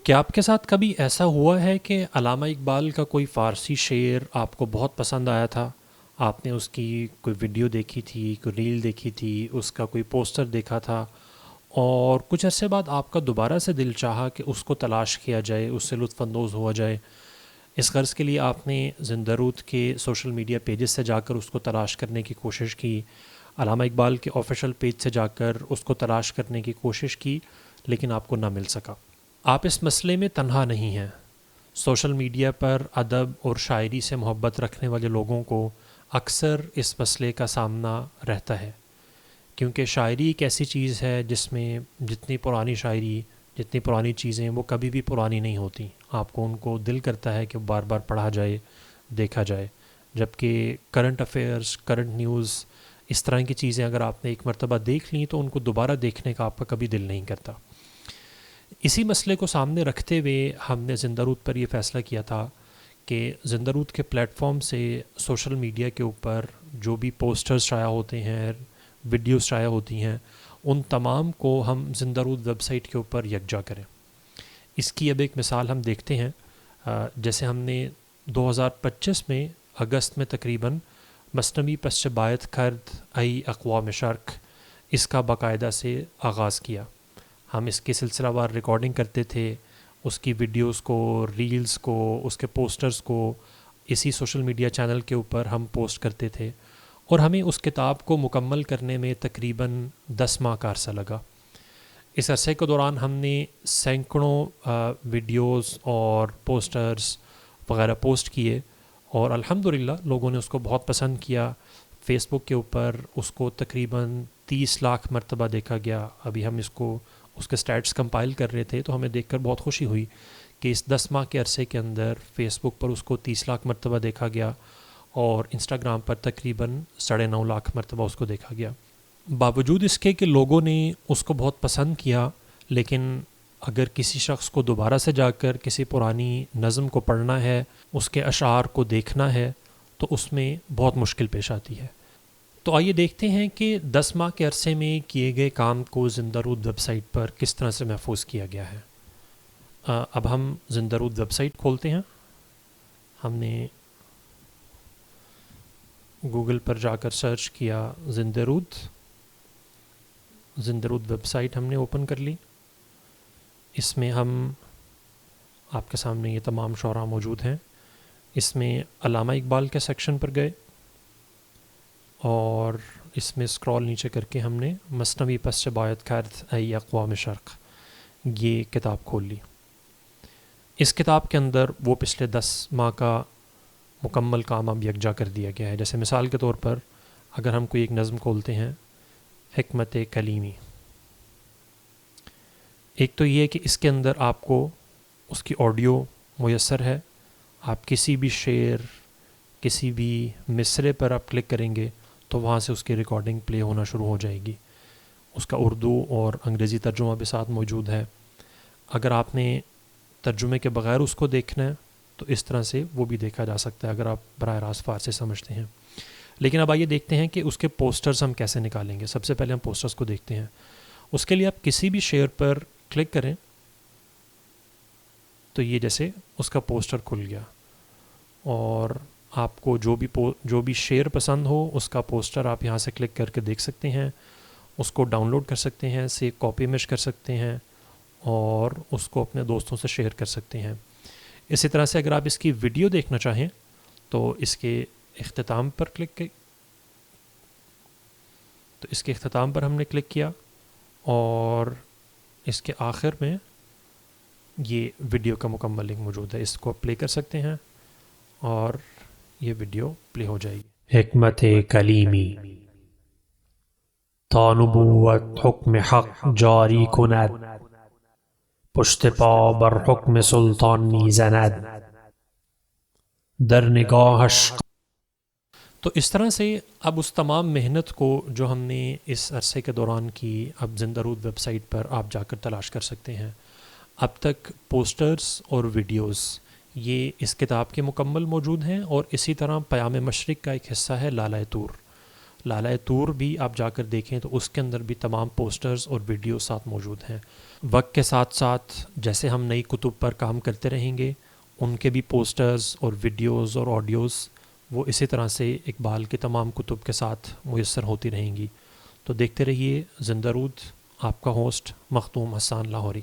کیا آپ کے ساتھ کبھی ایسا ہوا ہے کہ علامہ اقبال کا کوئی فارسی شعر آپ کو بہت پسند آیا تھا؟ آپ نے اس کی کوئی ویڈیو دیکھی تھی، کوئی ریل دیکھی تھی، اس کا کوئی پوسٹر دیکھا تھا، اور کچھ عرصے بعد آپ کا دوبارہ سے دل چاہا کہ اس کو تلاش کیا جائے، اس سے لطف اندوز ہوا جائے؟ اس غرض کے لیے آپ نے زندہ رود کے سوشل میڈیا پیجز سے جا کر اس کو تلاش کرنے کی کوشش کی، علامہ اقبال کے آفیشیل پیج سے جا کر اس کو تلاش کرنے کی کوشش کی، لیکن آپ کو نہ مل سکا۔ آپ اس مسئلے میں تنہا نہیں ہیں۔ سوشل میڈیا پر ادب اور شاعری سے محبت رکھنے والے لوگوں کو اکثر اس مسئلے کا سامنا رہتا ہے، کیونکہ شاعری ایک ایسی چیز ہے جس میں جتنی پرانی شاعری، جتنی پرانی چیزیں، وہ کبھی بھی پرانی نہیں ہوتی۔ آپ کو ان کو دل کرتا ہے کہ بار بار پڑھا جائے، دیکھا جائے، جبکہ کرنٹ افیئرس، کرنٹ نیوز، اس طرح کی چیزیں اگر آپ نے ایک مرتبہ دیکھ لیں تو ان کو دوبارہ دیکھنے کا آپ کا کبھی دل نہیں کرتا۔ اسی مسئلے کو سامنے رکھتے ہوئے ہم نے زندہ رود پر یہ فیصلہ کیا تھا کہ زندہ رود کے پلیٹ فارم سے سوشل میڈیا کے اوپر جو بھی پوسٹرز شائع ہوتے ہیں، ویڈیوز شائع ہوتی ہیں، ان تمام کو ہم زندہ رود ویب سائٹ کے اوپر یکجا کریں۔ اس کی اب ایک مثال ہم دیکھتے ہیں۔ جیسے ہم نے 2025 میں اگست میں تقریباً مثنوی پسچ بایت کرد ای اقوام شرق، اس کا باقاعدہ سے آغاز کیا۔ ہم اس کی سلسلہ وار ریکارڈنگ کرتے تھے، اس کی ویڈیوز کو، ریلز کو، اس کے پوسٹرز کو اسی سوشل میڈیا چینل کے اوپر ہم پوسٹ کرتے تھے، اور ہمیں اس کتاب کو مکمل کرنے میں تقریباً 10 ماہ کا عرصہ لگا۔ اس عرصے کے دوران ہم نے سینکڑوں ویڈیوز اور پوسٹرز وغیرہ پوسٹ کیے، اور الحمدللہ لوگوں نے اس کو بہت پسند کیا۔ فیس بک کے اوپر اس کو تقریباً 30 لاکھ مرتبہ دیکھا گیا۔ ابھی ہم اس کے سٹیٹس کمپائل کر رہے تھے تو ہمیں دیکھ کر بہت خوشی ہوئی کہ اس 10 ماہ کے عرصے کے اندر فیس بک پر اس کو 30 لاکھ مرتبہ دیکھا گیا، اور انسٹاگرام پر تقریباً 9.5 لاکھ مرتبہ اس کو دیکھا گیا۔ باوجود اس کے کہ لوگوں نے اس کو بہت پسند کیا، لیکن اگر کسی شخص کو دوبارہ سے جا کر کسی پرانی نظم کو پڑھنا ہے، اس کے اشعار کو دیکھنا ہے، تو اس میں بہت مشکل پیش آتی ہے۔ تو آئیے دیکھتے ہیں کہ 10 ماہ کے عرصے میں کیے گئے کام کو زندہ رود ویب سائٹ پر کس طرح سے محفوظ کیا گیا ہے۔ اب ہم زندہ رود ویب سائٹ کھولتے ہیں۔ ہم نے گوگل پر جا کر سرچ کیا زندہ رود ویب سائٹ ہم نے اوپن کر لی۔ اس میں ہم، آپ کے سامنے یہ تمام شعراء موجود ہیں، اس میں علامہ اقبال کے سیکشن پر گئے، اور اس میں اسکرول نیچے کر کے ہم نے مثنوی پسچ بایت کرد ای اقوام شرق یہ کتاب کھول لی۔ اس کتاب کے اندر وہ پچھلے 10 ماہ کا مکمل کام اب یکجا کر دیا گیا ہے۔ جیسے مثال کے طور پر اگر ہم کوئی ایک نظم کھولتے ہیں، حکمت کلیمی، ایک تو یہ ہے کہ اس کے اندر آپ کو اس کی آڈیو میسر ہے۔ آپ کسی بھی شعر، کسی بھی مصرے پر آپ کلک کریں گے تو وہاں سے اس کی ریکارڈنگ پلے ہونا شروع ہو جائے گی۔ اس کا اردو اور انگریزی ترجمہ بھی ساتھ موجود ہے۔ اگر آپ نے ترجمے کے بغیر اس کو دیکھنا ہے تو اس طرح سے وہ بھی دیکھا جا سکتا ہے، اگر آپ براہ راست فارسی سمجھتے ہیں۔ لیکن اب آئیے دیکھتے ہیں کہ اس کے پوسٹرز ہم کیسے نکالیں گے۔ سب سے پہلے ہم پوسٹرز کو دیکھتے ہیں۔ اس کے لیے آپ کسی بھی شعر پر کلک کریں تو یہ جیسے اس کا پوسٹر کھل گیا، اور آپ کو جو بھی شعر پسند ہو اس کا پوسٹر آپ یہاں سے کلک کر کے دیکھ سکتے ہیں، اس کو ڈاؤن لوڈ کر سکتے ہیں، سے کاپی امیج کر سکتے ہیں، اور اس کو اپنے دوستوں سے شیئر کر سکتے ہیں۔ اسی طرح سے اگر آپ اس کی ویڈیو دیکھنا چاہیں تو اس کے اختتام پر ہم نے کلک کیا، اور اس کے آخر میں یہ ویڈیو کا مکمل لنک موجود ہے۔ اس کو پلے کر سکتے ہیں اور یہ ویڈیو پلے ہو جائے گی۔ حکمت کلیمی تا نبوت حکم حق جاری کند، پشت پا بر حکم سلطان می زند، در نگاہش۔ تو اس طرح سے اب اس تمام محنت کو جو ہم نے اس عرصے کے دوران کی، اب زندہ رود ویب سائٹ پر آپ جا کر تلاش کر سکتے ہیں۔ اب تک پوسٹرز اور ویڈیوز یہ اس کتاب کے مکمل موجود ہیں، اور اسی طرح پیام مشرق کا ایک حصہ ہے لالۂ طور۔ لالۂ طور بھی آپ جا کر دیکھیں تو اس کے اندر بھی تمام پوسٹرز اور ویڈیو ساتھ موجود ہیں. وقت کے ساتھ ساتھ جیسے ہم نئی کتب پر کام کرتے رہیں گے ان کے بھی پوسٹرز اور ویڈیوز اور آڈیوز وہ اسی طرح سے اقبال کی تمام کتب کے ساتھ میسر ہوتی رہیں گی. تو دیکھتے رہیے زندہ رود. آپ کا ہوسٹ مختوم حسان لاہوری.